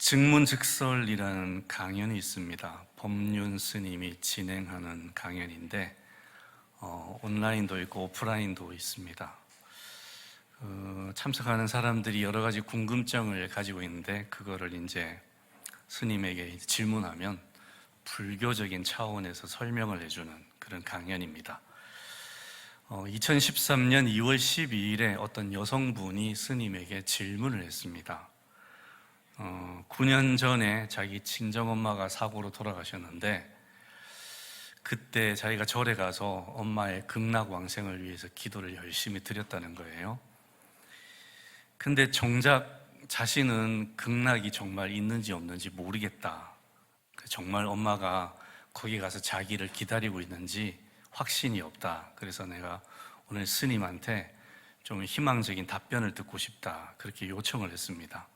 증문즉설이라는 강연이 있습니다. 법륜 스님이 진행하는 강연인데 온라인도 있고 오프라인도 있습니다. 참석하는 사람들이 여러 가지 궁금증을 가지고 있는데 그거를 이제 스님에게 질문하면 불교적인 차원에서 설명을 해주는 그런 강연입니다. 2013년 2월 12일에 어떤 여성분이 스님에게 질문을 했습니다. 9년 전에 자기 친정엄마가 사고로 돌아가셨는데 그때 자기가 절에 가서 엄마의 극락왕생을 위해서 기도를 열심히 드렸다는 거예요. 근데 정작 자신은 극락이 정말 있는지 없는지 모르겠다. 정말 엄마가 거기 가서 자기를 기다리고 있는지 확신이 없다. 그래서 내가 오늘 스님한테 좀 희망적인 답변을 듣고 싶다. 그렇게 요청을 했습니다.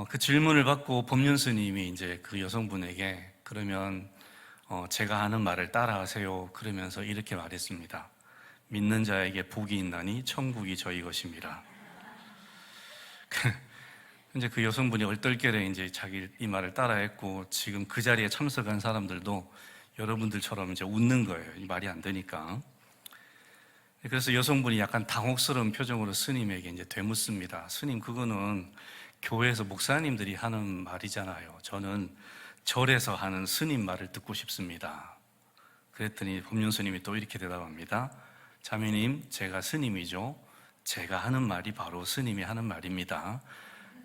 그 질문을 받고 법륜 스님이 이제 그 여성분에게 그러면 제가 하는 말을 따라하세요. 그러면서 이렇게 말했습니다. 믿는 자에게 복이 있나니 천국이 저희 것입니다. 이제 그 여성분이 얼떨결에 이제 자기 이 말을 따라했고 지금 그 자리에 참석한 사람들도 여러분들처럼 이제 웃는 거예요. 이 말이 안 되니까. 그래서 여성분이 약간 당혹스러운 표정으로 스님에게 이제 되묻습니다. 스님, 그거는 교회에서 목사님들이 하는 말이잖아요. 저는 절에서 하는 스님 말을 듣고 싶습니다. 그랬더니 법륜 스님이 또 이렇게 대답합니다. 자매님, 제가 스님이죠. 제가 하는 말이 바로 스님이 하는 말입니다.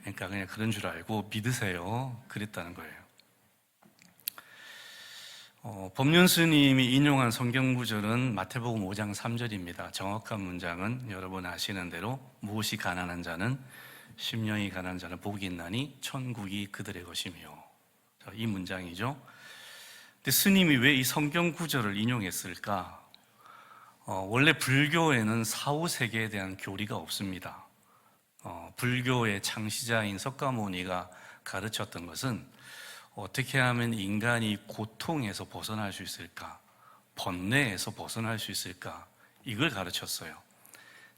그러니까 그냥 그런 줄 알고 믿으세요. 그랬다는 거예요. 법륜 스님이 인용한 성경 구절은 마태복음 5장 3절입니다. 정확한 문장은 여러분 아시는 대로 무엇이 가난한 자는 심령이 가난한 자는 복이 있나니 천국이 그들의 것이며, 이 문장이죠. 근데 스님이 왜 이 성경 구절을 인용했을까? 원래 불교에는 사후세계에 대한 교리가 없습니다. 불교의 창시자인 석가모니가 가르쳤던 것은 어떻게 하면 인간이 고통에서 벗어날 수 있을까? 번뇌에서 벗어날 수 있을까? 이걸 가르쳤어요.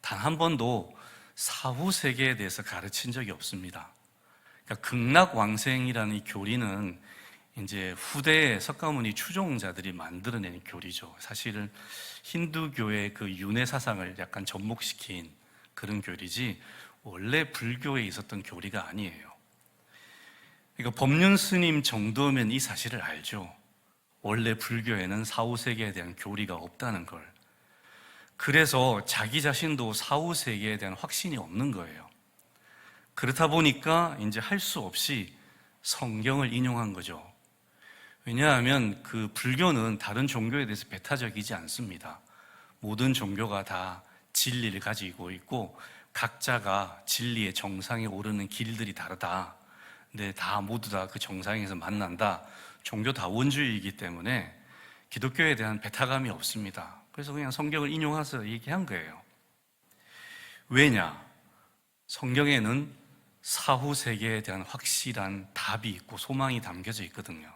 단 한 번도 사후세계에 대해서 가르친 적이 없습니다. 그러니까 극락왕생이라는 이 교리는 이제 후대에 석가모니 추종자들이 만들어낸 교리죠. 사실은 힌두교의 그 윤회 사상을 약간 접목시킨 그런 교리지 원래 불교에 있었던 교리가 아니에요. 그러니까 법륜 스님 정도면 이 사실을 알죠. 원래 불교에는 사후세계에 대한 교리가 없다는 걸. 그래서 자기 자신도 사후세계에 대한 확신이 없는 거예요. 그렇다 보니까 이제 할 수 없이 성경을 인용한 거죠. 왜냐하면 그 불교는 다른 종교에 대해서 배타적이지 않습니다. 모든 종교가 다 진리를 가지고 있고 각자가 진리의 정상에 오르는 길들이 다르다. 근데 모두 다 그 정상에서 만난다. 종교다원주의이기 때문에 기독교에 대한 배타감이 없습니다. 그래서 그냥 성경을 인용해서 얘기한 거예요. 왜냐? 성경에는 사후세계에 대한 확실한 답이 있고 소망이 담겨져 있거든요.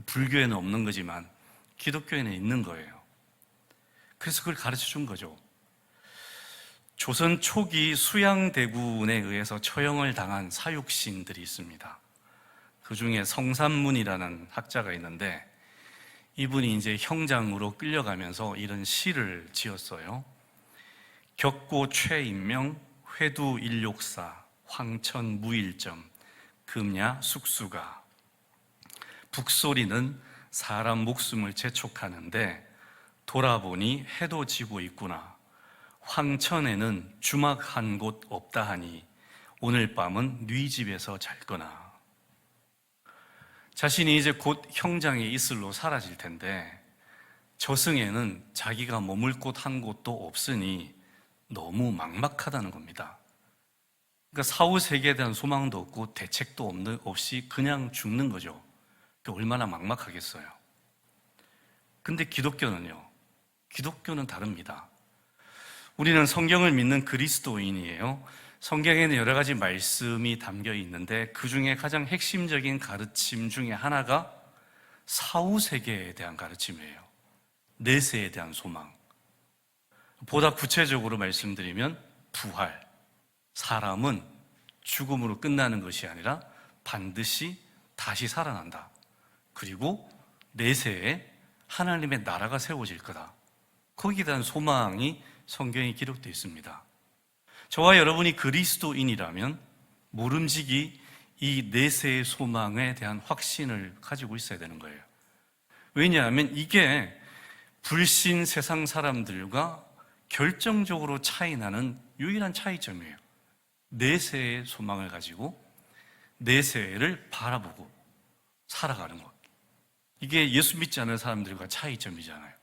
불교에는 없는 거지만 기독교에는 있는 거예요. 그래서 그걸 가르쳐 준 거죠. 조선 초기 수양대군에 의해서 처형을 당한 사육신들이 있습니다. 그 중에 성산문이라는 학자가 있는데 이분이 이제 형장으로 끌려가면서 이런 시를 지었어요. 격고 최인명 회두일욕사 황천무일점 금야 숙수가 북소리는 사람 목숨을 재촉하는데 돌아보니 해도 지고 있구나. 황천에는 주막 한 곳 없다 하니 오늘 밤은 네 집에서 잘 거나. 자신이 이제 곧 형장의 이슬로 사라질 텐데 저승에는 자기가 머물 곳 한 곳도 없으니 너무 막막하다는 겁니다. 그러니까 사후세계에 대한 소망도 없고 대책도 없이 그냥 죽는 거죠. 얼마나 막막하겠어요. 근데 기독교는요, 기독교는 다릅니다. 우리는 성경을 믿는 그리스도인이에요. 성경에는 여러 가지 말씀이 담겨 있는데 그 중에 가장 핵심적인 가르침 중에 하나가 사후세계에 대한 가르침이에요. 내세에 대한 소망. 보다 구체적으로 말씀드리면 부활. 사람은 죽음으로 끝나는 것이 아니라 반드시 다시 살아난다. 그리고 내세에 하나님의 나라가 세워질 거다. 거기에 대한 소망이 성경에 기록되어 있습니다. 저와 여러분이 그리스도인이라면 모름지기 이 내세의 소망에 대한 확신을 가지고 있어야 되는 거예요. 왜냐하면 이게 불신 세상 사람들과 결정적으로 차이 나는 유일한 차이점이에요. 내세의 소망을 가지고 내세를 바라보고 살아가는 것. 이게 예수 믿지 않는 사람들과 차이점이잖아요.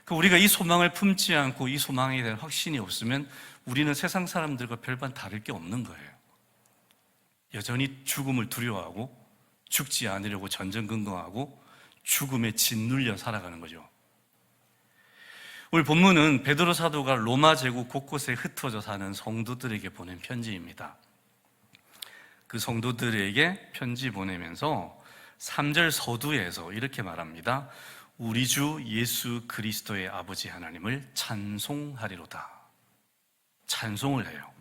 우리가 이 소망을 품지 않고 이 소망에 대한 확신이 없으면 우리는 세상 사람들과 별반 다를 게 없는 거예요. 여전히 죽음을 두려워하고 죽지 않으려고 전전긍긍하고 죽음에 짓눌려 살아가는 거죠. 오늘 본문은 베드로 사도가 로마 제국 곳곳에 흩어져 사는 성도들에게 보낸 편지입니다. 그 성도들에게 편지 보내면서 3절 서두에서 이렇게 말합니다. 우리 주 예수 그리스도의 아버지 하나님을 찬송하리로다. 찬송을 해요.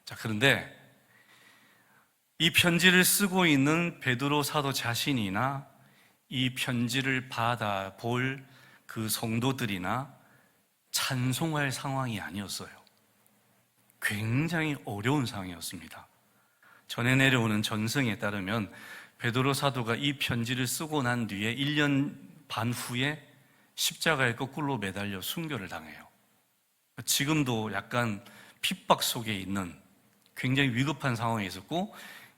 자, 그런데 이 편지를 쓰고 있는 베드로 사도 자신이나 이 편지를 받아볼 그 성도들이나 찬송할 상황이 아니었어요. 굉장히 어려운 상황이었습니다. 전해 내려오는 전승에 따르면 베드로 사도가 이 편지를 쓰고 난 뒤에 1년 반 후에 십자가에 거꾸로 매달려 순교를 당해요. 지금도 약간 핍박 속에 있는 굉장히 위급한 상황에 있었고,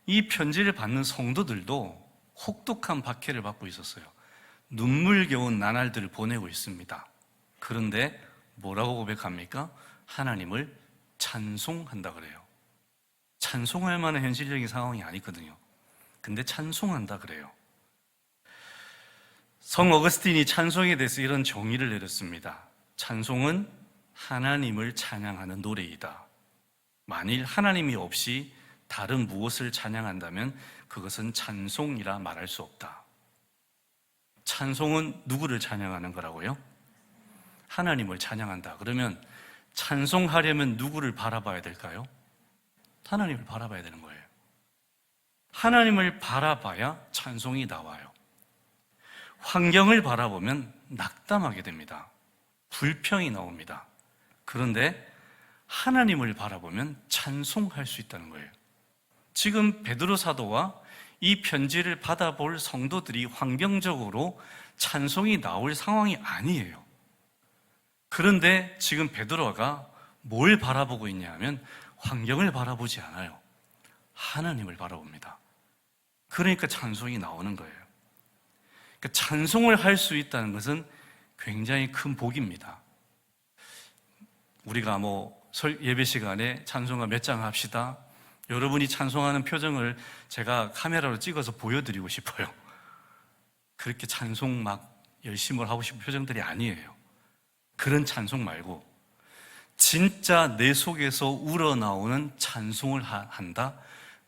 이 편지를 받는 성도들도 혹독한 박해를 받고 있었어요. 눈물겨운 나날들을 보내고 있습니다. 그런데 뭐라고 고백합니까? 하나님을 찬송한다 그래요. 찬송할 만한 현실적인 상황이 아니거든요. 근데 찬송한다 그래요. 성 어거스틴이 찬송에 대해서 이런 정의를 내렸습니다. 찬송은 하나님을 찬양하는 노래이다. 만일 하나님이 없이 다른 무엇을 찬양한다면 그것은 찬송이라 말할 수 없다. 찬송은 누구를 찬양하는 거라고요? 하나님을 찬양한다. 그러면 찬송하려면 누구를 바라봐야 될까요? 하나님을 바라봐야 되는 거예요. 하나님을 바라봐야 찬송이 나와요. 환경을 바라보면 낙담하게 됩니다. 불평이 나옵니다. 그런데 하나님을 바라보면 찬송할 수 있다는 거예요. 지금 베드로 사도와 이 편지를 받아볼 성도들이 환경적으로 찬송이 나올 상황이 아니에요. 그런데 지금 베드로가 뭘 바라보고 있냐 하면 환경을 바라보지 않아요. 하나님을 바라봅니다. 그러니까 찬송이 나오는 거예요. 그러니까 찬송을 할 수 있다는 것은 굉장히 큰 복입니다. 우리가 예배 시간에 찬송가 몇 장 합시다. 여러분이 찬송하는 표정을 제가 카메라로 찍어서 보여드리고 싶어요. 그렇게 찬송 막 열심히 하고 싶은 표정들이 아니에요. 그런 찬송 말고 진짜 내 속에서 우러나오는 찬송을 한다?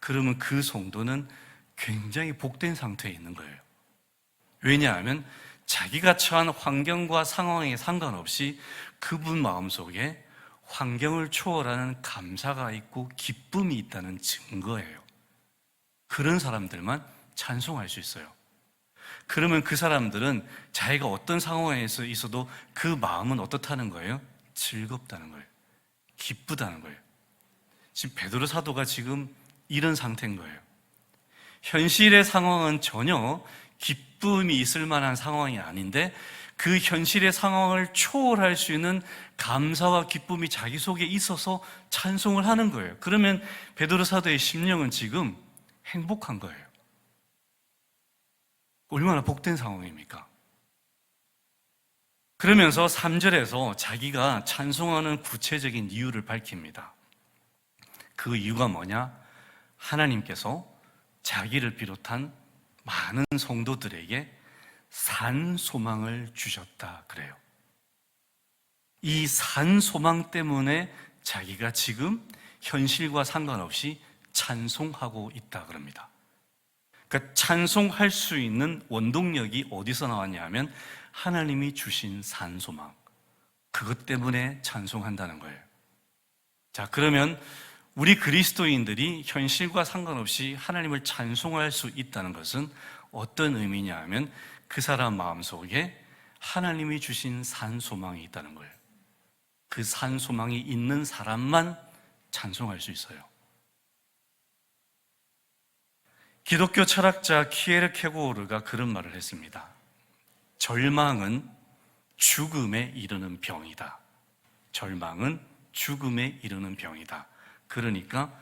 그러면 그 성도는 굉장히 복된 상태에 있는 거예요. 왜냐하면 자기가 처한 환경과 상황에 상관없이 그분 마음속에 환경을 초월하는 감사가 있고 기쁨이 있다는 증거예요. 그런 사람들만 찬송할 수 있어요. 그러면 그 사람들은 자기가 어떤 상황에서 있어도 그 마음은 어떻다는 거예요? 즐겁다는 거예요. 기쁘다는 거예요. 지금 베드로 사도가 지금 이런 상태인 거예요. 현실의 상황은 전혀 기쁨이 있을 만한 상황이 아닌데 그 현실의 상황을 초월할 수 있는 감사와 기쁨이 자기 속에 있어서 찬송을 하는 거예요. 그러면 베드로 사도의 심령은 지금 행복한 거예요. 얼마나 복된 상황입니까? 그러면서 3절에서 자기가 찬송하는 구체적인 이유를 밝힙니다. 그 이유가 뭐냐? 하나님께서 자기를 비롯한 많은 성도들에게 산 소망을 주셨다 그래요. 이 산 소망 때문에 자기가 지금 현실과 상관없이 찬송하고 있다 그럽니다. 그러니까 찬송할 수 있는 원동력이 어디서 나왔냐 하면 하나님이 주신 산 소망, 그것 때문에 찬송한다는 거예요. 자, 그러면 우리 그리스도인들이 현실과 상관없이 하나님을 찬송할 수 있다는 것은 어떤 의미냐 하면 그 사람 마음속에 하나님이 주신 산소망이 있다는 거예요. 그 산소망이 있는 사람만 찬송할 수 있어요. 기독교 철학자 키에르케고르가 그런 말을 했습니다. 절망은 죽음에 이르는 병이다. 절망은 죽음에 이르는 병이다. 그러니까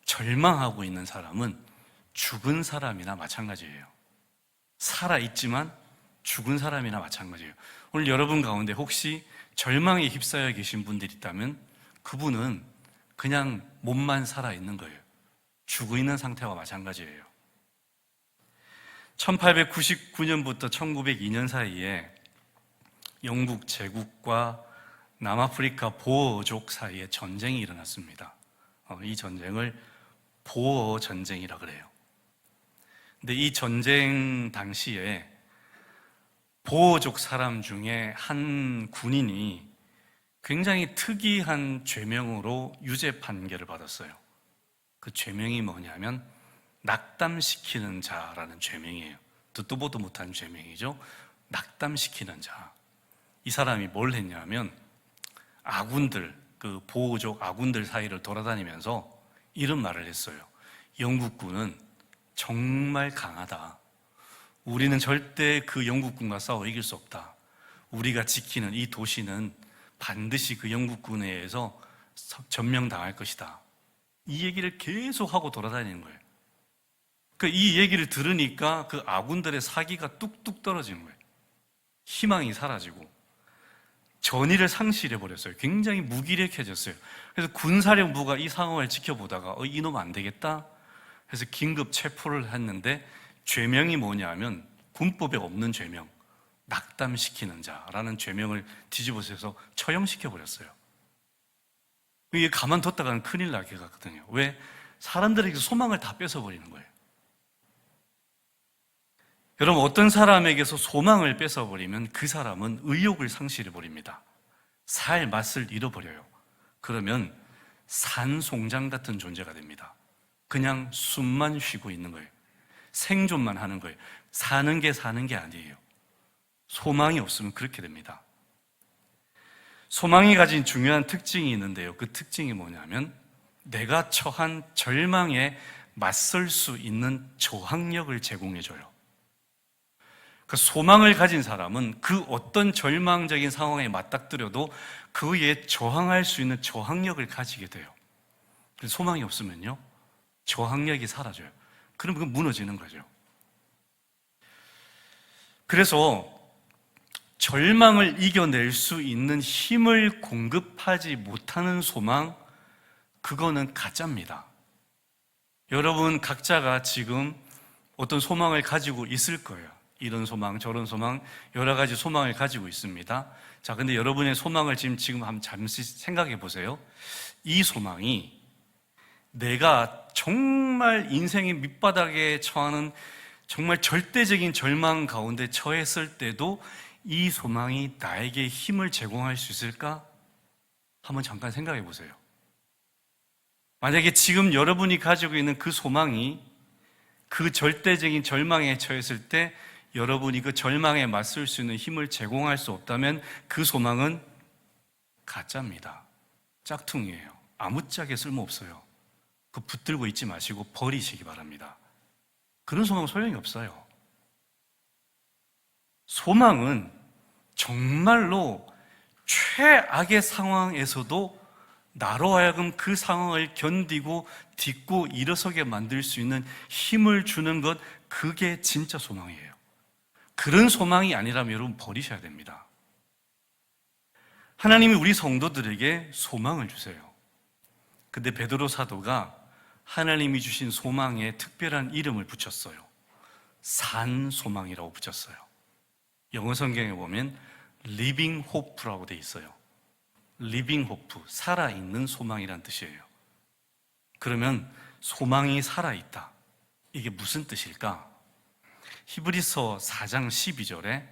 절망하고 있는 사람은 죽은 사람이나 마찬가지예요. 살아있지만 죽은 사람이나 마찬가지예요. 오늘 여러분 가운데 혹시 절망에 휩싸여 계신 분들이 있다면 그분은 그냥 몸만 살아있는 거예요. 죽어 있는 상태와 마찬가지예요. 1899년부터 1902년 사이에 영국 제국과 남아프리카 보어족 사이에 전쟁이 일어났습니다. 이 전쟁을 보어 전쟁이라 그래요. 근데 이 전쟁 당시에 보어족 사람 중에 한 군인이 굉장히 특이한 죄명으로 유죄 판결을 받았어요. 그 죄명이 뭐냐면 낙담시키는 자라는 죄명이에요. 듣도 보도 못한 죄명이죠. 낙담시키는 자. 이 사람이 뭘 했냐면 아군들, 그 보호족 아군들 사이를 돌아다니면서 이런 말을 했어요. 영국군은 정말 강하다. 우리는 절대 그 영국군과 싸워 이길 수 없다. 우리가 지키는 이 도시는 반드시 그 영국군에 의해서 점령당할 것이다. 이 얘기를 계속 하고 돌아다니는 거예요. 이 얘기를 들으니까 그 아군들의 사기가 뚝뚝 떨어지는 거예요. 희망이 사라지고 전의를 상실해버렸어요. 굉장히 무기력해졌어요. 그래서 군사령부가 이 상황을 지켜보다가 이놈 안 되겠다 해서 긴급 체포를 했는데 죄명이 뭐냐면 군법에 없는 죄명, 낙담시키는 자라는 죄명을 뒤집어서 처형시켜버렸어요. 이게 가만뒀다가는 큰일 나게 갔거든요. 왜? 사람들에게 소망을 다 뺏어버리는 거예요. 여러분, 어떤 사람에게서 소망을 뺏어버리면 그 사람은 의욕을 상실해버립니다. 살 맛을 잃어버려요. 그러면 산송장 같은 존재가 됩니다. 그냥 숨만 쉬고 있는 거예요. 생존만 하는 거예요. 사는 게 아니에요. 소망이 없으면 그렇게 됩니다. 소망이 가진 중요한 특징이 있는데요. 그 특징이 뭐냐면 내가 처한 절망에 맞설 수 있는 저항력을 제공해줘요. 그 소망을 가진 사람은 그 어떤 절망적인 상황에 맞닥뜨려도 그에 저항할 수 있는 저항력을 가지게 돼요. 소망이 없으면요, 저항력이 사라져요. 그럼 그건 무너지는 거죠. 그래서 절망을 이겨낼 수 있는 힘을 공급하지 못하는 소망, 그거는 가짜입니다. 여러분 각자가 지금 어떤 소망을 가지고 있을 거예요. 이런 소망, 저런 소망, 여러 가지 소망을 가지고 있습니다. 자, 근데 여러분의 소망을 지금 한번 잠시 생각해 보세요. 이 소망이 내가 정말 인생의 밑바닥에 처하는 정말 절대적인 절망 가운데 처했을 때도 이 소망이 나에게 힘을 제공할 수 있을까? 한번 잠깐 생각해 보세요. 만약에 지금 여러분이 가지고 있는 그 소망이 그 절대적인 절망에 처했을 때 여러분이 그 절망에 맞설 수 있는 힘을 제공할 수 없다면 그 소망은 가짜입니다. 짝퉁이에요. 아무짝에 쓸모없어요. 그 붙들고 있지 마시고 버리시기 바랍니다. 그런 소망은 소용이 없어요. 소망은 정말로 최악의 상황에서도 나로 하여금 그 상황을 견디고 딛고 일어서게 만들 수 있는 힘을 주는 것, 그게 진짜 소망이에요. 그런 소망이 아니라면 여러분 버리셔야 됩니다. 하나님이 우리 성도들에게 소망을 주세요. 근데 베드로 사도가 하나님이 주신 소망에 특별한 이름을 붙였어요. 산소망이라고 붙였어요. 영어 성경에 보면 living hope라고 돼 있어요. living hope, 살아있는 소망이란 뜻이에요. 그러면 소망이 살아있다, 이게 무슨 뜻일까? 히브리서 4장 12절에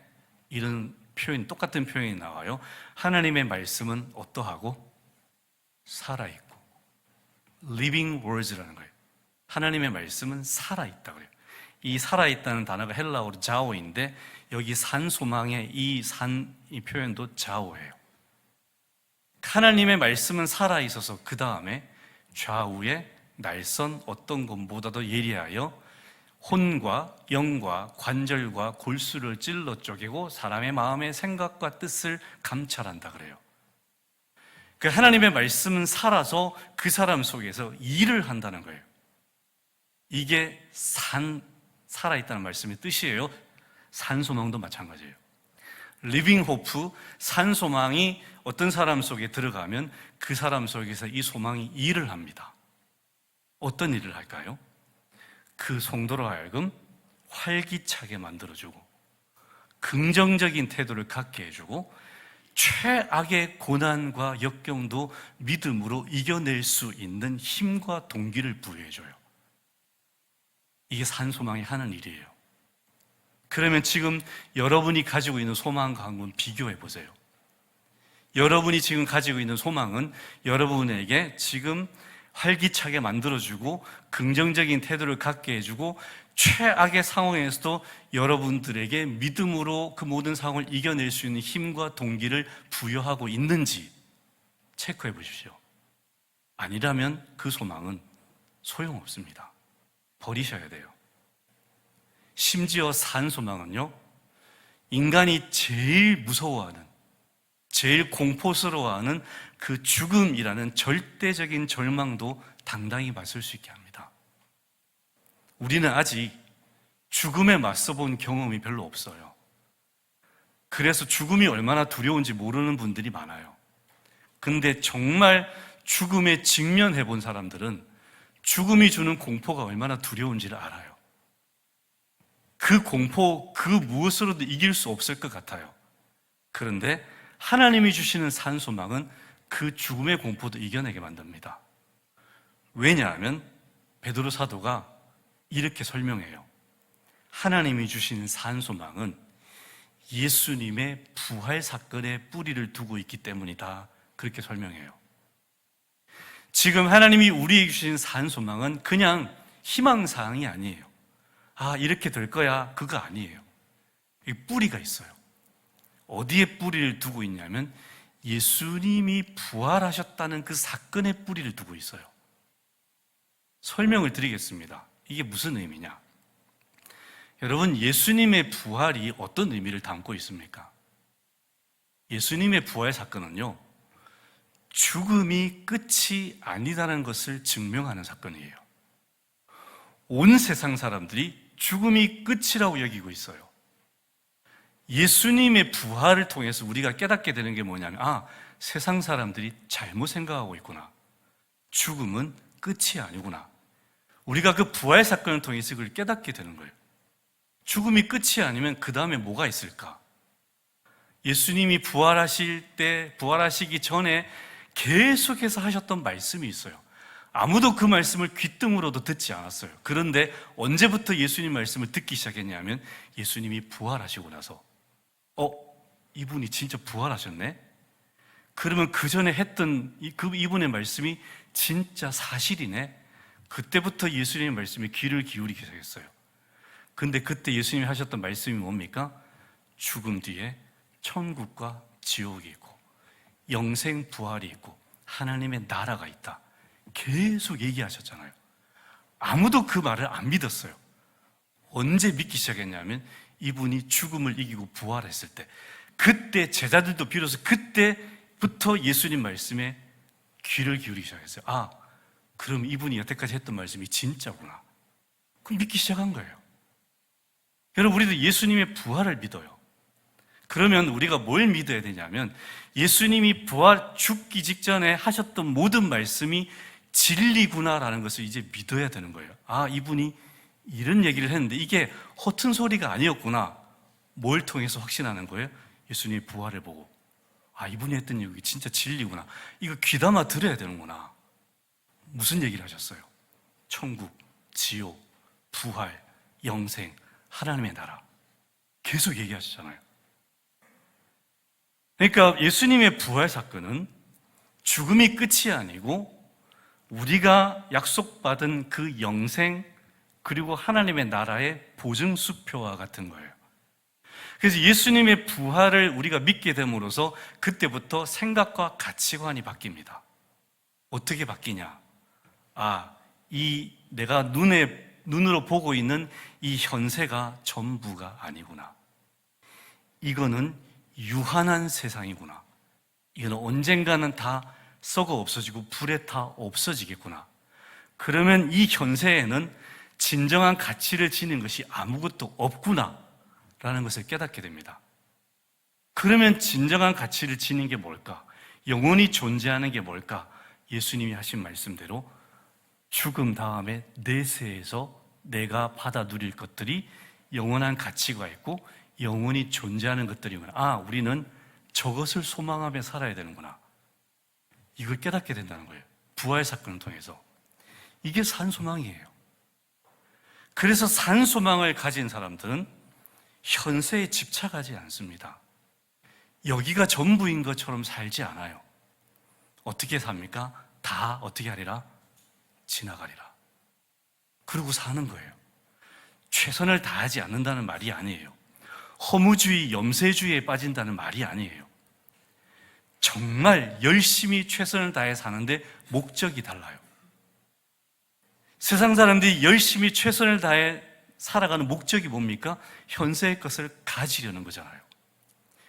이런 표현, 똑같은 표현이 나와요. 하나님의 말씀은 어떠하고? 살아있고. living words라는 거예요. 하나님의 말씀은 살아있다 그래요. 이 살아있다는 단어가 헬라어로 자오인데 여기 산소망의 이 표현도 자오예요. 하나님의 말씀은 살아있어서 그 다음에 좌우에 날선 어떤 것보다도 예리하여 혼과 영과 관절과 골수를 찔러 쪼개고 사람의 마음의 생각과 뜻을 감찰한다 그래요. 그 하나님의 말씀은 살아서 그 사람 속에서 일을 한다는 거예요. 이게 살아있다는 말씀의 뜻이에요. 산소망도 마찬가지예요. 리빙 호프, 산소망이 어떤 사람 속에 들어가면 그 사람 속에서 이 소망이 일을 합니다. 어떤 일을 할까요? 그 성도로 하여금 활기차게 만들어주고 긍정적인 태도를 갖게 해주고 최악의 고난과 역경도 믿음으로 이겨낼 수 있는 힘과 동기를 부여해줘요. 이게 산소망이 하는 일이에요. 그러면 지금 여러분이 가지고 있는 소망과 한번 비교해 보세요. 여러분이 지금 가지고 있는 소망은 여러분에게 지금 활기차게 만들어주고 긍정적인 태도를 갖게 해주고 최악의 상황에서도 여러분들에게 믿음으로 그 모든 상황을 이겨낼 수 있는 힘과 동기를 부여하고 있는지 체크해 보십시오. 아니라면 그 소망은 소용없습니다. 버리셔야 돼요. 심지어 산소망은요, 인간이 제일 무서워하는, 제일 공포스러워하는 그 죽음이라는 절대적인 절망도 당당히 맞설 수 있게 합니다. 우리는 아직 죽음에 맞서본 경험이 별로 없어요. 그래서 죽음이 얼마나 두려운지 모르는 분들이 많아요. 근데 정말 죽음에 직면해 본 사람들은 죽음이 주는 공포가 얼마나 두려운지를 알아요. 그 공포, 그 무엇으로도 이길 수 없을 것 같아요. 그런데 하나님이 주시는 산소망은 그 죽음의 공포도 이겨내게 만듭니다. 왜냐하면 베드로 사도가 이렇게 설명해요. 하나님이 주시는 산소망은 예수님의 부활 사건에 뿌리를 두고 있기 때문이다. 그렇게 설명해요. 지금 하나님이 우리에게 주신 산소망은 그냥 희망사항이 아니에요. 아, 이렇게 될 거야. 그거 아니에요. 이 뿌리가 있어요. 어디에 뿌리를 두고 있냐면 예수님이 부활하셨다는 그 사건의 뿌리를 두고 있어요. 설명을 드리겠습니다. 이게 무슨 의미냐? 여러분, 예수님의 부활이 어떤 의미를 담고 있습니까? 예수님의 부활 사건은요, 죽음이 끝이 아니다는 것을 증명하는 사건이에요. 온 세상 사람들이 죽음이 끝이라고 여기고 있어요. 예수님의 부활을 통해서 우리가 깨닫게 되는 게 뭐냐면, 아, 세상 사람들이 잘못 생각하고 있구나. 죽음은 끝이 아니구나. 우리가 그 부활 사건을 통해서 그걸 깨닫게 되는 거예요. 죽음이 끝이 아니면 그 다음에 뭐가 있을까? 예수님이 부활하시기 전에 계속해서 하셨던 말씀이 있어요. 아무도 그 말씀을 귓등으로도 듣지 않았어요. 그런데 언제부터 예수님 말씀을 듣기 시작했냐면 예수님이 부활하시고 나서 이분이 진짜 부활하셨네? 그러면 그 전에 했던 이분의 말씀이 진짜 사실이네? 그때부터 예수님의 말씀에 귀를 기울이기 시작했어요. 근데 그때 예수님이 하셨던 말씀이 뭡니까? 죽음 뒤에 천국과 지옥이 있고 영생 부활이 있고 하나님의 나라가 있다. 계속 얘기하셨잖아요. 아무도 그 말을 안 믿었어요. 언제 믿기 시작했냐면 이분이 죽음을 이기고 부활했을 때, 그때 제자들도 비로소 그때부터 예수님 말씀에 귀를 기울이기 시작했어요. 아, 그럼 이분이 여태까지 했던 말씀이 진짜구나. 그럼 믿기 시작한 거예요. 여러분, 우리도 예수님의 부활을 믿어요. 그러면 우리가 뭘 믿어야 되냐면 예수님이 죽기 직전에 하셨던 모든 말씀이 진리구나라는 것을 이제 믿어야 되는 거예요. 아, 이분이 이런 얘기를 했는데 이게 허튼 소리가 아니었구나. 뭘 통해서 확신하는 거예요? 예수님의 부활을 보고, 아, 이분이 했던 얘기 진짜 진리구나. 이거 귀담아 들어야 되는구나. 무슨 얘기를 하셨어요? 천국, 지옥, 부활, 영생, 하나님의 나라. 계속 얘기하시잖아요. 그러니까 예수님의 부활 사건은 죽음이 끝이 아니고 우리가 약속받은 그 영생 그리고 하나님의 나라의 보증수표와 같은 거예요. 그래서 예수님의 부활을 우리가 믿게 됨으로써 그때부터 생각과 가치관이 바뀝니다. 어떻게 바뀌냐? 이 내가 눈으로 보고 있는 이 현세가 전부가 아니구나. 이거는 유한한 세상이구나. 이거는 언젠가는 다 썩어 없어지고 불에 타 없어지겠구나. 그러면 이 현세에는 진정한 가치를 지닌 것이 아무것도 없구나 라는 것을 깨닫게 됩니다. 그러면 진정한 가치를 지닌 게 뭘까? 영원히 존재하는 게 뭘까? 예수님이 하신 말씀대로 죽음 다음에 내세에서 내가 받아 누릴 것들이 영원한 가치가 있고 영원히 존재하는 것들이구나. 우리는 저것을 소망하며 살아야 되는구나. 이걸 깨닫게 된다는 거예요. 부활 사건을 통해서. 이게 산소망이에요. 그래서 산소망을 가진 사람들은 현세에 집착하지 않습니다. 여기가 전부인 것처럼 살지 않아요. 어떻게 삽니까? 다 어떻게 하리라? 지나가리라. 그러고 사는 거예요. 최선을 다하지 않는다는 말이 아니에요. 허무주의, 염세주의에 빠진다는 말이 아니에요. 정말 열심히 최선을 다해 사는데 목적이 달라요. 세상 사람들이 열심히 최선을 다해 살아가는 목적이 뭡니까? 현세의 것을 가지려는 거잖아요.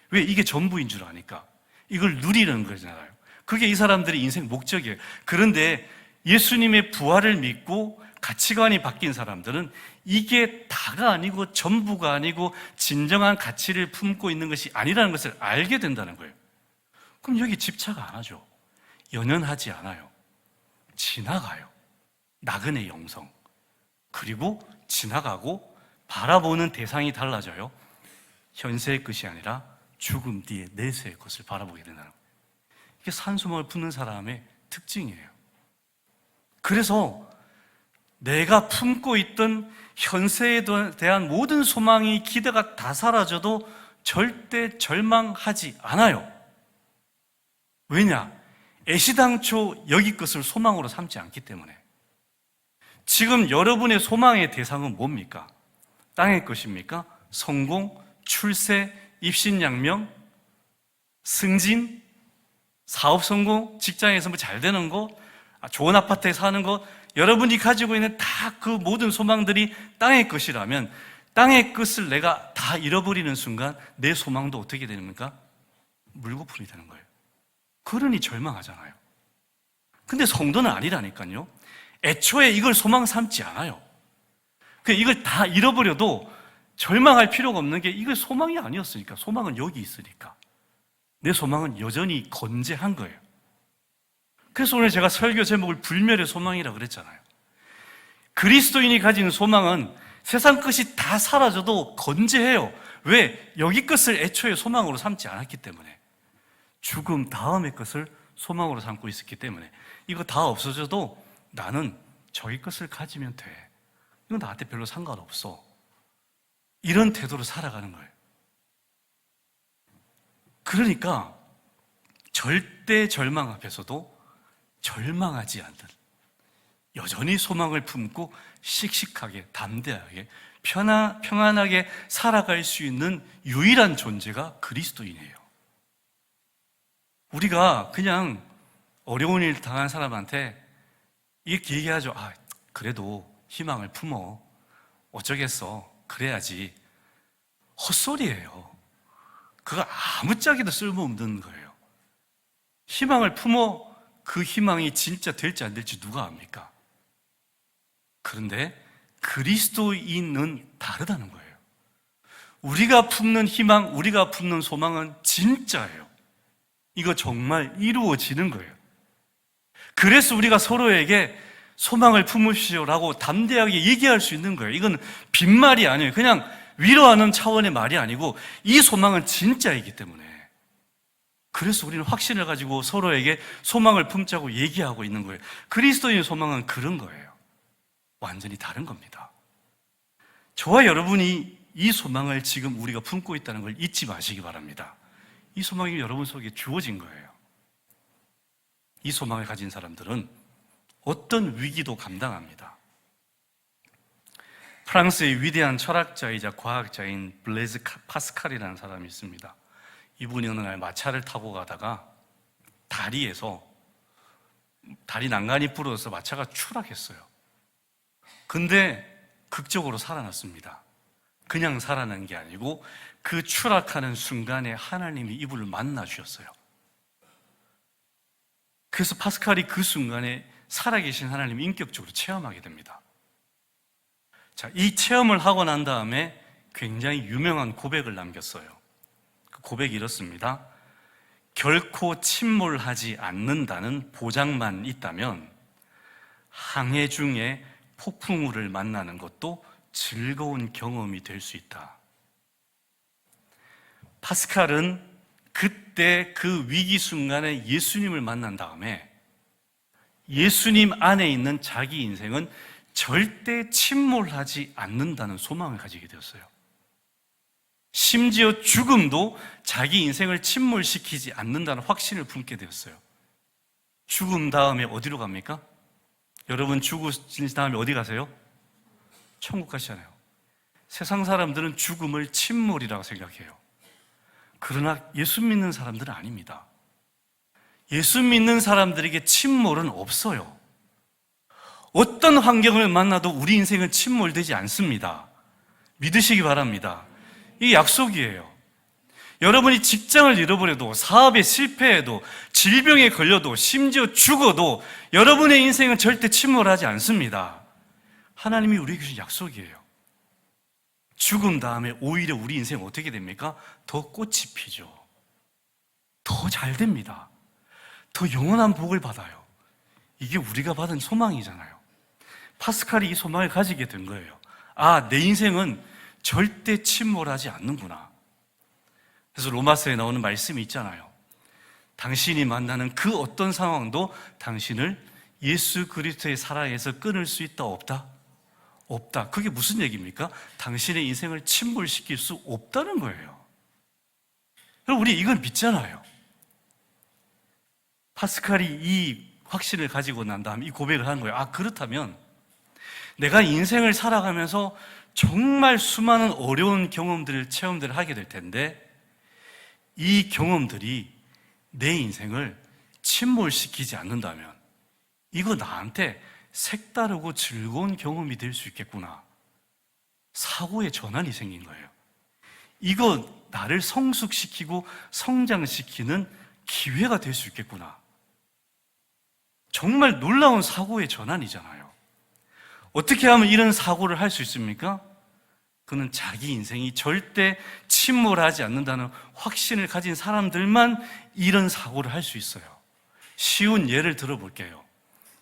왜? 이게 전부인 줄 아니까. 이걸 누리는 거잖아요. 그게 이 사람들의 인생 목적이에요. 그런데 예수님의 부활을 믿고 가치관이 바뀐 사람들은 이게 다가 아니고 전부가 아니고 진정한 가치를 품고 있는 것이 아니라는 것을 알게 된다는 거예요. 그럼 여기 집착 안 하죠. 연연하지 않아요. 지나가요. 나그네 영성. 그리고 지나가고 바라보는 대상이 달라져요. 현세의 것이 아니라 죽음 뒤에 내세의 것을 바라보게 된다는 거예요. 이게 산소망을 품는 사람의 특징이에요. 그래서 내가 품고 있던 현세에 대한 모든 소망이 기대가 다 사라져도 절대 절망하지 않아요. 왜냐? 애시당초 여기 것을 소망으로 삼지 않기 때문에. 지금 여러분의 소망의 대상은 뭡니까? 땅의 것입니까? 성공, 출세, 입신양명, 승진, 사업 성공, 직장에서 뭐 잘 되는 거, 좋은 아파트에 사는 거, 여러분이 가지고 있는 다 그 모든 소망들이 땅의 것이라면 땅의 것을 내가 다 잃어버리는 순간 내 소망도 어떻게 됩니까? 물거품이 되는 거예요. 그러니 절망하잖아요. 근데 성도는 아니라니까요. 애초에 이걸 소망 삼지 않아요. 이걸 다 잃어버려도 절망할 필요가 없는 게 이게 소망이 아니었으니까. 소망은 여기 있으니까. 내 소망은 여전히 건재한 거예요. 그래서 오늘 제가 설교 제목을 불멸의 소망이라고 그랬잖아요. 그리스도인이 가진 소망은 세상 것이 다 사라져도 건재해요. 왜? 여기 것을 애초에 소망으로 삼지 않았기 때문에. 죽음 다음의 것을 소망으로 삼고 있었기 때문에. 이거 다 없어져도 나는 저기 것을 가지면 돼. 이건 나한테 별로 상관없어. 이런 태도로 살아가는 거예요. 그러니까 절대 절망 앞에서도 절망하지 않는, 여전히 소망을 품고 씩씩하게, 담대하게, 평안하게 살아갈 수 있는 유일한 존재가 그리스도인이에요. 우리가 그냥 어려운 일 당한 사람한테 이렇게 얘기하죠. 그래도 희망을 품어. 어쩌겠어. 그래야지. 헛소리예요. 그거 아무짝에도 쓸모없는 거예요. 희망을 품어. 그 희망이 진짜 될지 안 될지 누가 압니까? 그런데 그리스도인은 다르다는 거예요. 우리가 품는 희망, 우리가 품는 소망은 진짜예요. 이거 정말 이루어지는 거예요. 그래서 우리가 서로에게 소망을 품으시오라고 담대하게 얘기할 수 있는 거예요. 이건 빈말이 아니에요. 그냥 위로하는 차원의 말이 아니고 이 소망은 진짜이기 때문에. 그래서 우리는 확신을 가지고 서로에게 소망을 품자고 얘기하고 있는 거예요. 그리스도인의 소망은 그런 거예요. 완전히 다른 겁니다. 저와 여러분이 이 소망을 지금 우리가 품고 있다는 걸 잊지 마시기 바랍니다. 이 소망이 여러분 속에 주어진 거예요. 이 소망을 가진 사람들은 어떤 위기도 감당합니다. 프랑스의 위대한 철학자이자 과학자인 블레즈 파스칼이라는 사람이 있습니다. 이분이 어느 날 마차를 타고 가다가 다리에서 다리 난간이 부러져서 마차가 추락했어요. 근데 극적으로 살아났습니다. 그냥 살아난 게 아니고 그 추락하는 순간에 하나님이 이분을 만나 주셨어요. 그래서 파스칼이 그 순간에 살아계신 하나님을 인격적으로 체험하게 됩니다. 자, 이 체험을 하고 난 다음에 굉장히 유명한 고백을 남겼어요. 그 고백이 이렇습니다. 결코 침몰하지 않는다는 보장만 있다면 항해 중에 폭풍우를 만나는 것도 즐거운 경험이 될 수 있다. 파스칼은 그때 그 위기 순간에 예수님을 만난 다음에 예수님 안에 있는 자기 인생은 절대 침몰하지 않는다는 소망을 가지게 되었어요. 심지어 죽음도 자기 인생을 침몰시키지 않는다는 확신을 품게 되었어요. 죽음 다음에 어디로 갑니까? 여러분 죽으신 다음에 어디 가세요? 천국 가시잖아요. 세상 사람들은 죽음을 침몰이라고 생각해요. 그러나 예수 믿는 사람들은 아닙니다. 예수 믿는 사람들에게 침몰은 없어요. 어떤 환경을 만나도 우리 인생은 침몰되지 않습니다. 믿으시기 바랍니다. 이게 약속이에요. 여러분이 직장을 잃어버려도, 사업에 실패해도, 질병에 걸려도, 심지어 죽어도 여러분의 인생은 절대 침몰하지 않습니다. 하나님이 우리에게 주신 약속이에요. 죽음 다음에 오히려 우리 인생은 어떻게 됩니까? 더 꽃이 피죠. 더 잘 됩니다. 더 영원한 복을 받아요. 이게 우리가 받은 소망이잖아요. 파스칼이 이 소망을 가지게 된 거예요. 아, 내 인생은 절대 침몰하지 않는구나. 그래서 로마서에 나오는 말씀이 있잖아요. 당신이 만나는 그 어떤 상황도 당신을 예수 그리스도의 사랑에서 끊을 수 있다, 없다? 없다. 그게 무슨 얘기입니까? 당신의 인생을 침몰시킬 수 없다는 거예요. 그럼 우리 이걸 믿잖아요. 파스칼이 이 확신을 가지고 난 다음에 이 고백을 하는 거예요. 아, 그렇다면 내가 인생을 살아가면서 정말 수많은 어려운 경험들을, 체험들을 하게 될 텐데 이 경험들이 내 인생을 침몰시키지 않는다면 이거 나한테 색다르고 즐거운 경험이 될 수 있겠구나. 사고의 전환이 생긴 거예요. 이거 나를 성숙시키고 성장시키는 기회가 될 수 있겠구나. 정말 놀라운 사고의 전환이잖아요. 어떻게 하면 이런 사고를 할 수 있습니까? 그는 자기 인생이 절대 침몰하지 않는다는 확신을 가진 사람들만 이런 사고를 할 수 있어요. 쉬운 예를 들어볼게요.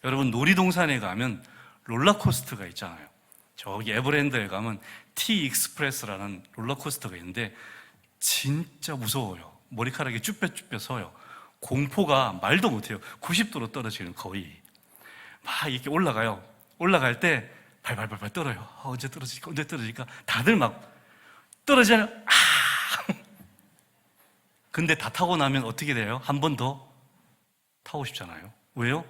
여러분 놀이동산에 가면 롤러코스터가 있잖아요. 저기 에버랜드에 가면 T-익스프레스라는 롤러코스터가 있는데 진짜 무서워요. 머리카락이 쭈뼛쭈뼛 서요. 공포가 말도 못해요. 90도로 떨어지는, 거의 막 이렇게 올라가요. 올라갈 때 발발발발 떨어요. 언제 떨어질까, 언제 떨어질까. 다들 막 떨어지잖아요. 근데 다 타고 나면 어떻게 돼요? 한 번 더 타고 싶잖아요. 왜요?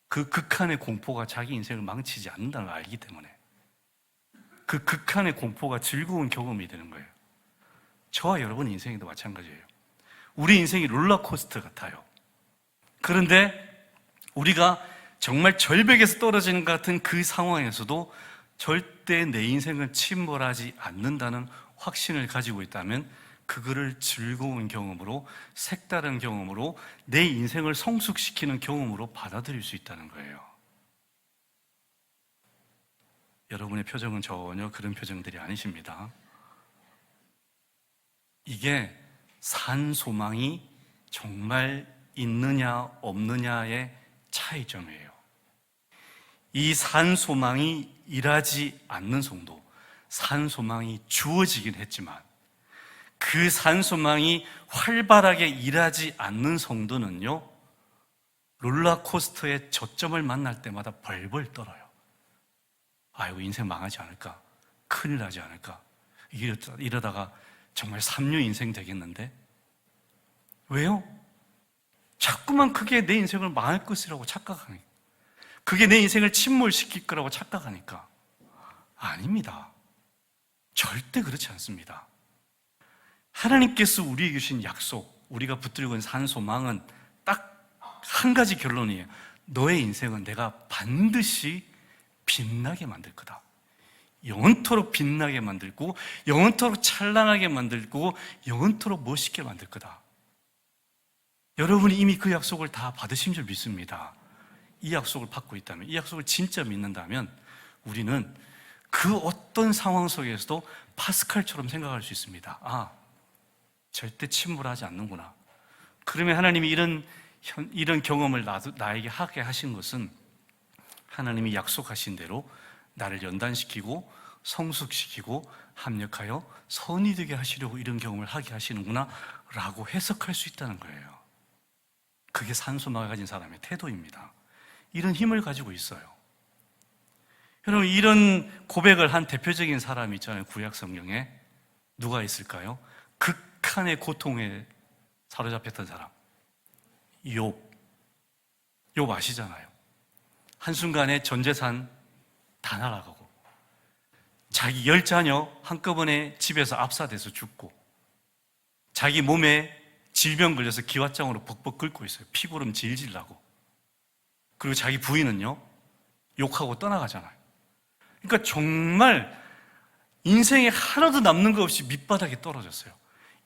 그 극한의 공포가 자기 인생을 망치지 않는다는 걸 알기 때문에. 그 극한의 공포가 즐거운 경험이 되는 거예요. 저와 여러분 인생도 마찬가지예요. 우리 인생이 롤러코스터 같아요. 그런데 우리가 정말 절벽에서 떨어지는 것 같은 그 상황에서도 절대 내 인생을 침몰하지 않는다는 확신을 가지고 있다면 그거를 즐거운 경험으로, 색다른 경험으로, 내 인생을 성숙시키는 경험으로 받아들일 수 있다는 거예요. 여러분의 표정은 전혀 그런 표정들이 아니십니다. 이게 산 소망이 정말 있느냐 없느냐의 차이점이에요. 이 산 소망이 일하지 않는 성도, 산 소망이 주어지긴 했지만 그 산 소망이 활발하게 일하지 않는 성도는요, 롤러코스터의 저점을 만날 때마다 벌벌 떨어요. 아이고, 인생 망하지 않을까? 큰일 나지 않을까? 이러다가 정말 삼류 인생 되겠는데? 왜요? 자꾸만 그게 내 인생을 망할 것이라고 착각하니. 그게 내 인생을 침몰시킬 거라고 착각하니까 아닙니다. 절대 그렇지 않습니다. 하나님께서 우리에게 주신 약속, 우리가 붙들고 있는 산 소망은 딱 한 가지 결론이에요. 너의 인생은 내가 반드시 빛나게 만들 거다. 영원토록 빛나게 만들고 영원토록 찬란하게 만들고 영원토록 멋있게 만들 거다. 여러분이 이미 그 약속을 다 받으신 줄 믿습니다. 이 약속을 받고 있다면, 이 약속을 진짜 믿는다면 우리는 그 어떤 상황 속에서도 파스칼처럼 생각할 수 있습니다. 아, 절대 침몰하지 않는구나. 그러면 하나님이 이런 경험을 나에게 하게 하신 것은 하나님이 약속하신 대로 나를 연단시키고 성숙시키고 합력하여 선이 되게 하시려고 이런 경험을 하게 하시는구나 라고 해석할 수 있다는 거예요. 그게 산소망을 가진 사람의 태도입니다. 이런 힘을 가지고 있어요. 여러분, 이런 고백을 한 대표적인 사람이 있잖아요. 구약 성경에 누가 있을까요? 극한의 고통에 사로잡혔던 사람, 욥 아시잖아요. 한순간에 전 재산 다 날아가고 자기 10자녀 한꺼번에 집에서 압사돼서 죽고 자기 몸에 질병 걸려서 기왓장으로 벅벅 끓고 있어요. 피고름 질질 나고. 그리고 자기 부인은요, 욕하고 떠나가잖아요. 그러니까 정말 인생에 하나도 남는 것 없이 밑바닥에 떨어졌어요.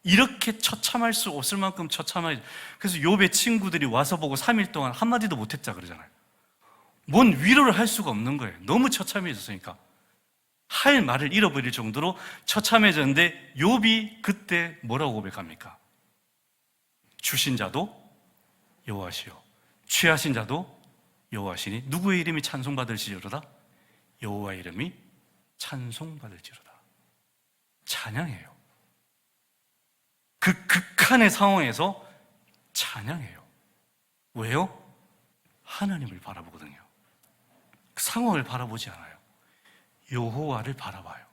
이렇게 처참할 수 없을 만큼 처참하게. 그래서 욥의 친구들이 와서 보고 3일 동안 한마디도 못했자 그러잖아요. 뭔 위로를 할 수가 없는 거예요. 너무 처참해졌으니까. 할 말을 잃어버릴 정도로 처참해졌는데 욥이 그때 뭐라고 고백합니까? 주신 자도 여호와시요 취하신 자도 여호와시니 누구의 이름이 찬송받을지로다? 여호와의 이름이 찬송받을지로다. 찬양해요. 그 극한의 상황에서 찬양해요. 왜요? 하나님을 바라보거든요. 그 상황을 바라보지 않아요. 여호와를 바라봐요.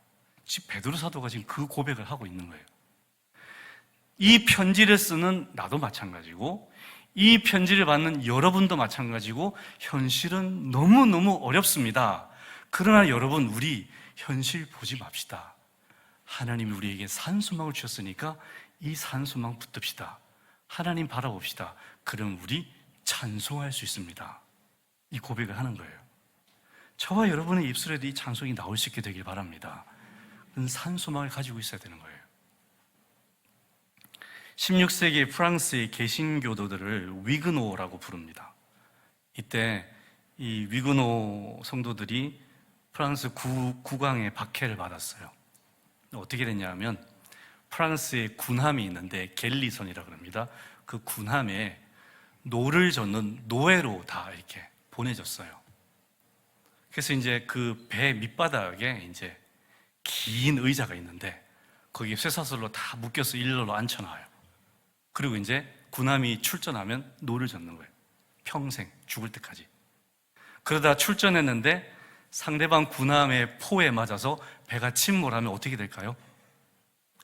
지금 베드로 사도가 지금 그 고백을 하고 있는 거예요. 이 편지를 쓰는 나도 마찬가지고 이 편지를 받는 여러분도 마찬가지고 현실은 너무너무 어렵습니다. 그러나 여러분, 우리 현실 보지 맙시다. 하나님이 우리에게 산소망을 주셨으니까 이 산소망 붙듭시다. 하나님 바라봅시다. 그럼 우리 찬송할 수 있습니다. 이 고백을 하는 거예요. 저와 여러분의 입술에도 이 찬송이 나올 수 있게 되길 바랍니다. 그건 산소망을 가지고 있어야 되는 거예요. 16세기 프랑스의 개신교도들을 위그노라고 부릅니다. 이때 이 위그노 성도들이 프랑스 국왕의 박해를 받았어요. 어떻게 됐냐면 프랑스에 군함이 있는데 갤리선이라고 합니다. 그 군함에 노를 젓는 노예로 다 이렇게 보내졌어요. 그래서 이제 그 배 밑바닥에 이제 긴 의자가 있는데 거기에 쇠사슬로 다 묶여서 일렬로 앉혀놔요. 그리고 이제 군함이 출전하면 노를 젓는 거예요. 평생 죽을 때까지. 그러다 출전했는데 상대방 군함의 포에 맞아서 배가 침몰하면 어떻게 될까요?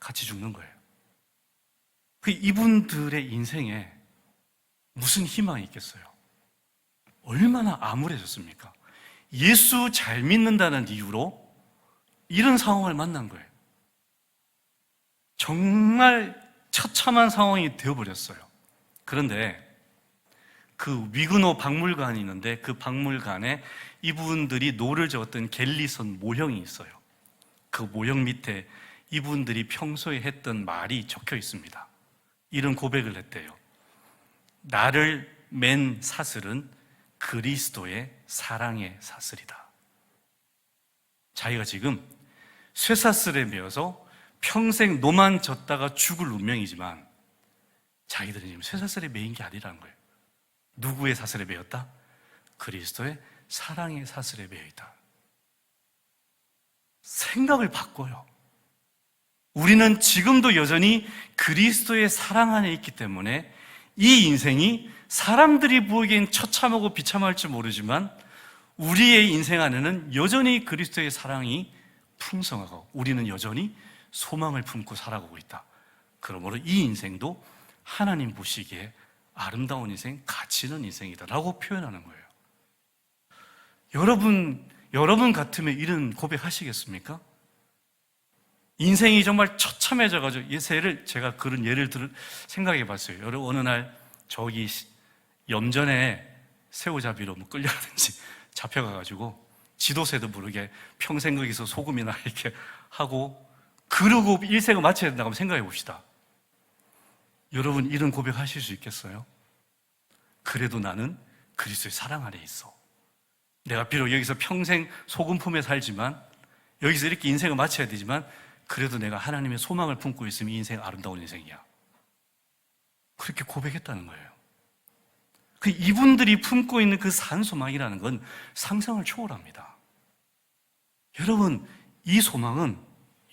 같이 죽는 거예요. 그 이분들의 인생에 무슨 희망이 있겠어요? 얼마나 암울해졌습니까? 예수 잘 믿는다는 이유로 이런 상황을 만난 거예요. 정말 처참한 상황이 되어버렸어요. 그런데 그 위그노 박물관이 있는데 그 박물관에 이분들이 노를 저었던 갤리선 모형이 있어요. 그 모형 밑에 이분들이 평소에 했던 말이 적혀 있습니다. 이런 고백을 했대요. 나를 맨 사슬은 그리스도의 사랑의 사슬이다. 자기가 지금 쇠사슬에 매어서 평생 노만 졌다가 죽을 운명이지만 자기들은 지금 쇠사슬에 매인 게 아니라는 거예요. 누구의 사슬에 매였다? 그리스도의 사랑의 사슬에 매여있다. 생각을 바꿔요. 우리는 지금도 여전히 그리스도의 사랑 안에 있기 때문에 이 인생이 사람들이 보기엔 처참하고 비참할지 모르지만 우리의 인생 안에는 여전히 그리스도의 사랑이 풍성하고 우리는 여전히 소망을 품고 살아가고 있다. 그러므로 이 인생도 하나님 보시기에 아름다운 인생, 가치 있는 인생이다 라고 표현하는 거예요. 여러분 같으면 이런 고백하시겠습니까? 인생이 정말 처참해져가지고 제가 그런 예를 생각해 봤어요. 여러분, 어느 날 저기 염전에 새우잡이로 뭐 끌려가든지 잡혀가가지고 지도새도 모르게 평생 거기서 소금이나 이렇게 하고 그러고 일생을 마쳐야 된다고 한번 생각해 봅시다. 여러분, 이런 고백하실 수 있겠어요? 그래도 나는 그리스도의 사랑 안에 있어. 내가 비록 여기서 평생 소금 품에 살지만, 여기서 이렇게 인생을 마쳐야 되지만, 그래도 내가 하나님의 소망을 품고 있으면 이 인생 아름다운 인생이야. 그렇게 고백했다는 거예요. 이분들이 품고 있는 그 산소망이라는 건 상상을 초월합니다. 여러분, 이 소망은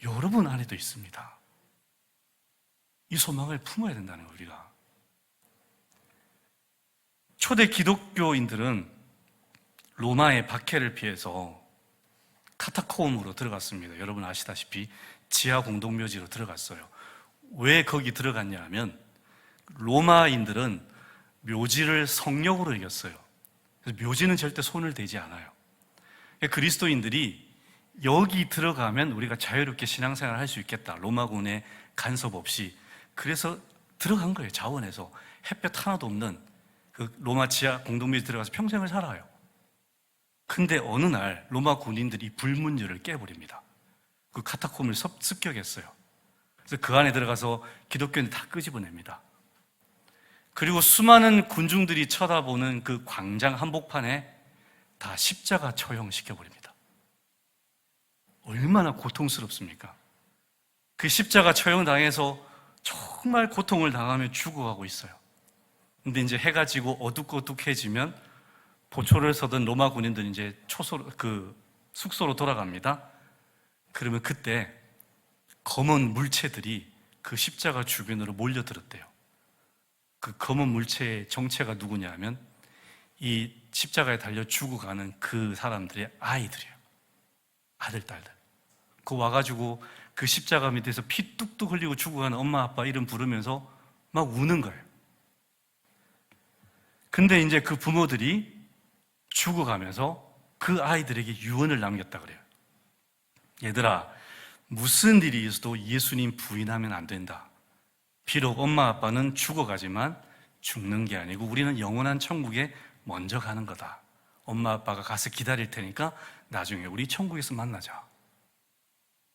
여러분 안에도 있습니다. 이 소망을 품어야 된다는 거예요, 우리가. 초대 기독교인들은 로마의 박해를 피해서 카타콤으로 들어갔습니다. 여러분 아시다시피 지하 공동묘지로 들어갔어요. 왜 거기 들어갔냐 하면 로마인들은 묘지를 성령으로 이겼어요. 그래서 묘지는 절대 손을 대지 않아요. 그리스도인들이 여기 들어가면 우리가 자유롭게 신앙생활을 할 수 있겠다. 로마군의 간섭 없이. 그래서 들어간 거예요. 자원해서. 햇볕 하나도 없는 그 로마 지하 공동묘지 들어가서 평생을 살아요. 근데 어느 날 로마 군인들이 불문율을 깨버립니다. 그 카타콤을 습격했어요. 그래서 그 안에 들어가서 기독교인들 다 끄집어냅니다. 그리고 수많은 군중들이 쳐다보는 그 광장 한복판에 다 십자가 처형시켜버립니다. 얼마나 고통스럽습니까? 그 십자가 처형당해서 정말 고통을 당하며 죽어가고 있어요. 근데 이제 해가 지고 어둑어둑해지면 보초를 서던 로마 군인들이 이제 숙소로 돌아갑니다. 그러면 그때 검은 물체들이 그 십자가 주변으로 몰려들었대요. 그 검은 물체의 정체가 누구냐 하면 이 십자가에 달려 죽어가는 그 사람들의 아이들이에요. 아들, 딸들. 그 와가지고 그 십자가 밑에서 피 뚝뚝 흘리고 죽어가는 엄마, 아빠 이름 부르면서 막 우는 거예요. 근데 이제 그 부모들이 죽어가면서 그 아이들에게 유언을 남겼다 그래요. 얘들아, 무슨 일이 있어도 예수님 부인하면 안 된다. 비록 엄마 아빠는 죽어가지만 죽는 게 아니고 우리는 영원한 천국에 먼저 가는 거다. 엄마 아빠가 가서 기다릴 테니까 나중에 우리 천국에서 만나자.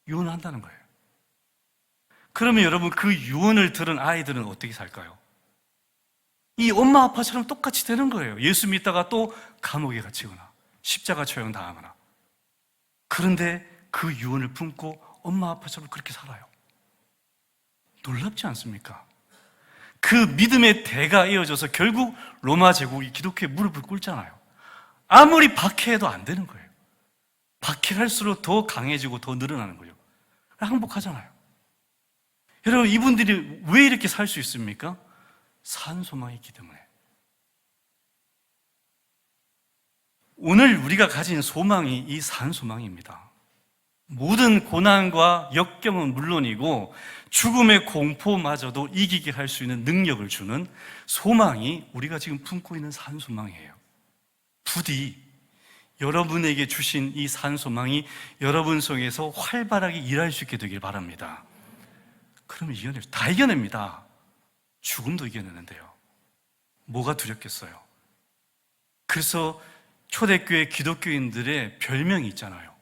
유언을 한다는 거예요. 그러면 여러분, 그 유언을 들은 아이들은 어떻게 살까요? 이 엄마 아빠처럼 똑같이 되는 거예요. 예수 믿다가 또 감옥에 갇히거나 십자가 처형 당하거나. 그런데 그 유언을 품고 엄마 아빠처럼 그렇게 살아요. 놀랍지 않습니까? 그 믿음의 대가 이어져서 결국 로마 제국이 기독교에 무릎을 꿇잖아요. 아무리 박해해도 안 되는 거예요. 박해를 할수록 더 강해지고 더 늘어나는 거예요. 항복하잖아요. 여러분, 이분들이 왜 이렇게 살 수 있습니까? 산소망이 있기 때문에. 오늘 우리가 가진 소망이 이 산소망입니다. 모든 고난과 역경은 물론이고 죽음의 공포마저도 이기게 할 수 있는 능력을 주는 소망이 우리가 지금 품고 있는 산소망이에요. 부디 여러분에게 주신 이 산소망이 여러분 속에서 활발하게 일할 수 있게 되길 바랍니다. 그러면 다 이겨냅니다. 죽음도 이겨내는데요. 뭐가 두렵겠어요? 그래서 초대교회 기독교인들의 별명이 있잖아요.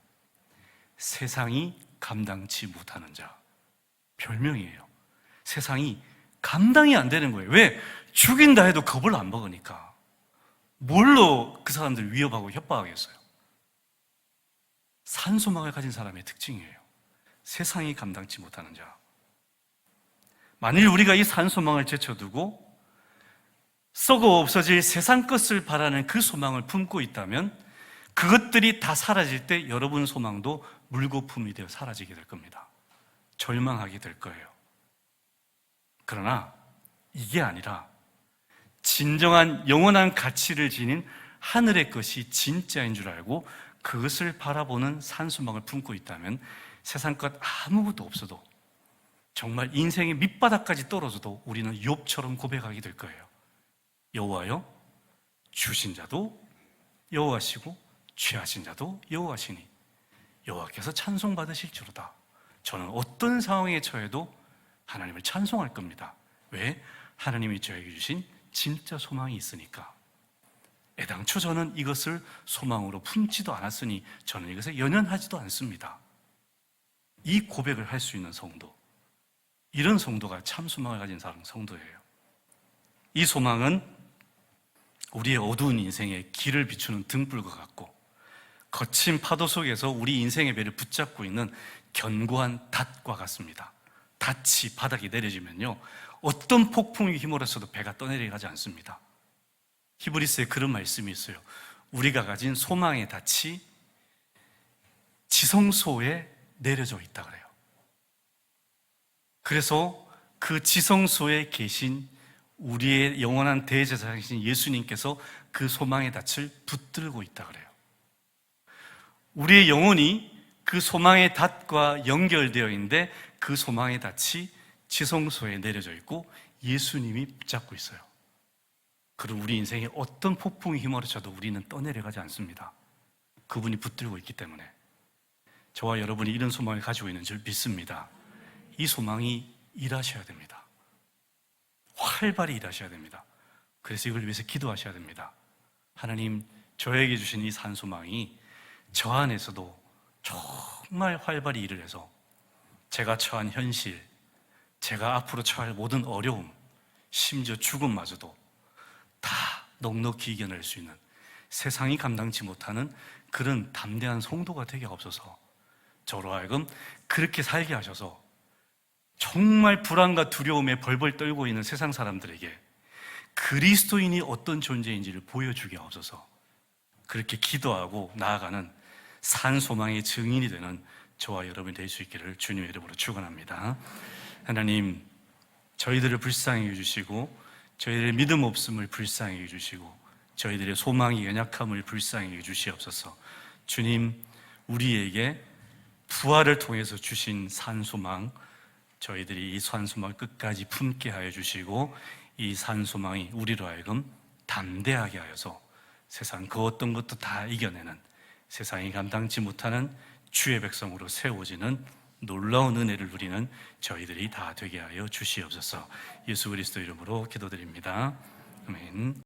세상이 감당치 못하는 자. 별명이에요. 세상이 감당이 안 되는 거예요. 왜? 죽인다 해도 겁을 안 먹으니까. 뭘로 그 사람들 위협하고 협박하겠어요? 산소망을 가진 사람의 특징이에요. 세상이 감당치 못하는 자. 만일 우리가 이 산소망을 제쳐두고 썩어 없어질 세상 것을 바라는 그 소망을 품고 있다면 그것들이 다 사라질 때 여러분 소망도 물거품이 되어 사라지게 될 겁니다. 절망하게 될 거예요. 그러나 이게 아니라 진정한 영원한 가치를 지닌 하늘의 것이 진짜인 줄 알고 그것을 바라보는 산소망을 품고 있다면 세상 것 아무것도 없어도 정말 인생의 밑바닥까지 떨어져도 우리는 욥처럼 고백하게 될 거예요. 여호와여, 주신 자도 여호와시고 취하신 자도 여호와시니 여호와께서 찬송받으실지로다. 저는 어떤 상황에 처해도 하나님을 찬송할 겁니다. 왜? 하나님이 저에게 주신 진짜 소망이 있으니까. 애당초 저는 이것을 소망으로 품지도 않았으니 저는 이것에 연연하지도 않습니다. 이 고백을 할 수 있는 성도, 이런 성도가 참 소망을 가진 사람 성도예요. 이 소망은 우리의 어두운 인생에 길을 비추는 등불과 같고 거친 파도 속에서 우리 인생의 배를 붙잡고 있는 견고한 닷과 같습니다. 닷이 바닥에 내려지면요, 어떤 폭풍이 휘몰아쳐도 배가 떠내려가지 않습니다. 히브리서에 그런 말씀이 있어요. 우리가 가진 소망의 닷이 지성소에 내려져 있다 그래요. 그래서 그 지성소에 계신 우리의 영원한 대제사장이신 예수님께서 그 소망의 닷을 붙들고 있다 그래요. 우리의 영혼이 그 소망의 닷과 연결되어 있는데 그 소망의 닷이 지성소에 내려져 있고 예수님이 붙잡고 있어요. 그럼 우리 인생에 어떤 폭풍이 휘몰아쳐도 우리는 떠내려가지 않습니다. 그분이 붙들고 있기 때문에. 저와 여러분이 이런 소망을 가지고 있는 줄 믿습니다. 이 소망이 일하셔야 됩니다. 활발히 일하셔야 됩니다. 그래서 이걸 위해서 기도하셔야 됩니다. 하나님, 저에게 주신 이 산소망이 저 안에서도 정말 활발히 일을 해서 제가 처한 현실, 제가 앞으로 처할 모든 어려움, 심지어 죽음마저도 다 넉넉히 이겨낼 수 있는, 세상이 감당치 못하는 그런 담대한 성도가 되게 없어서 저로 하여금 그렇게 살게 하셔서 정말 불안과 두려움에 벌벌 떨고 있는 세상 사람들에게 그리스도인이 어떤 존재인지를 보여주게 없어서 그렇게 기도하고 나아가는 산소망의 증인이 되는 저와 여러분이 될 수 있기를 주님의 이름으로 축원합니다. 하나님, 저희들을 불쌍히 해주시고 저희들의 믿음 없음을 불쌍히 해주시고 저희들의 소망의 연약함을 불쌍히 해주시옵소서. 주님, 우리에게 부활을 통해서 주신 산소망, 저희들이 이 산소망을 끝까지 품게 하여 주시고 이 산소망이 우리로 하여금 담대하게 하여서 세상 그 어떤 것도 다 이겨내는, 세상이 감당치 못하는 주의 백성으로 세워지는 놀라운 은혜를 누리는 저희들이 다 되게 하여 주시옵소서. 예수 그리스도 이름으로 기도드립니다. 아멘.